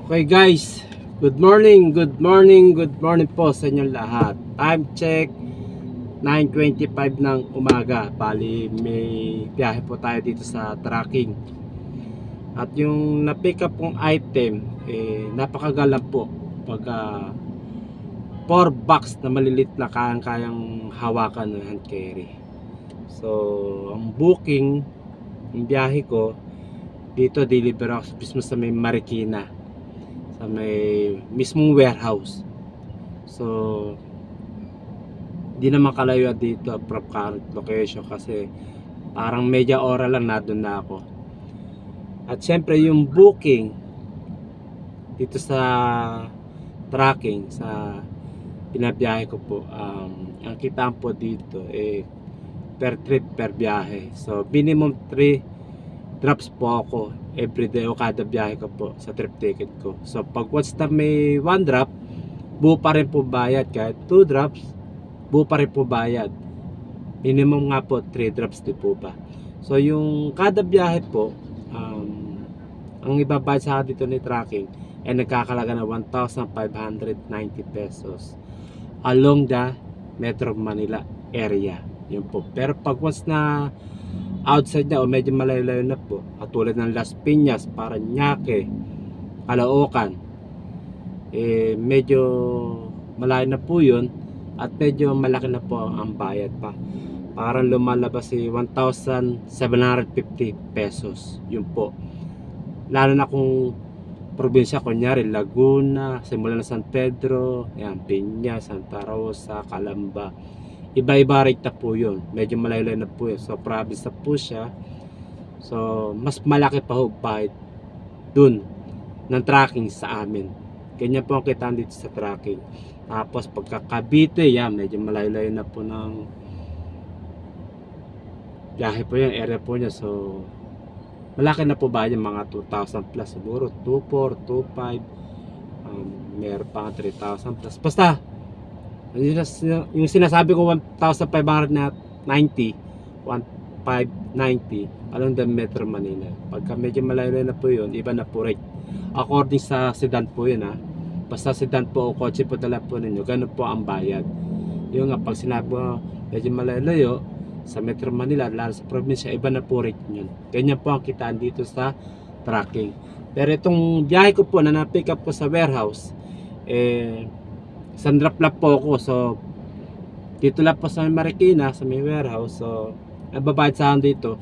Okay guys, good morning, good morning, good morning po sa inyong lahat. Time check 9:25 ng umaga. Bali may biyahe po tayo dito sa tracking. At yung na-pick up kong item napakagalang po. Pagka 4 box na malilit na kayang hawakan ng hand carry. So ang booking ng biyahe ko dito, deliver ako mismo sa may Marikina, sa may mismong warehouse. So di naman kalayo dito from current location kasi parang media oras lang na doon na ako. At syempre yung booking dito sa tracking sa pinabiyahe ko po, ang kitaan po dito per trip per biyahe. So minimum 3 drops po ako everyday o kada biyahe ko po sa trip ticket ko. So pag once na may 1 drop, buo pa rin po bayad. Kahit 2 drops, buo pa rin po bayad. Minimum nga po 3 drops din po ba. So yung kada biyahe po, ang ibabayad sa akin dito ni tracking ay nagkakalaga na 1,590 pesos along the Metro Manila area. Yun po. Pero pag once na outside na o medyo malayo-layo na po, katulad ng Las Piñas, Parañaque, Caloocan, medyo malayo na po yun at medyo malaki na po ang bayad pa. Parang lumalabas 1,750 pesos. Yun po. Lalo na kung probinsya, kunyari Laguna, simula na San Pedro, yan, Piñas, Santa Rosa, Calamba, iba-iba rate na po yun. Medyo malayo na po yun. So province na po siya. So mas malaki pa ho bahit dun ng tracking sa amin. Ganyan po ang kitaan dito sa tracking. Tapos pagka Cavite, yan, medyo malayo na po ng biyahe po yan, area po niya. So malaki na po ba yung mga 2,000 plus siguro, 2,400, 2,500, meron pa 3,000 plus. Basta yung sinasabi ko 1,590, 1,590 along the Metro Manila. Pagka medyo malayo na po yun, iba na po rate. According sa sedan po yun ha. Basta sedan po o kotse po tala po ninyo, ganun po ang bayad. Yung nga, pag sinabi mo medyo malayo sa Metro Manila, lalo sa probinsya, iba na po rate yun. Ganyan po ang kitaan dito sa tracking. Pero itong biyahe ko po na na-pick up ko sa warehouse, sandrap lang po ako. So dito lang po sa Marikina, sa may warehouse. So nababayad sa akin dito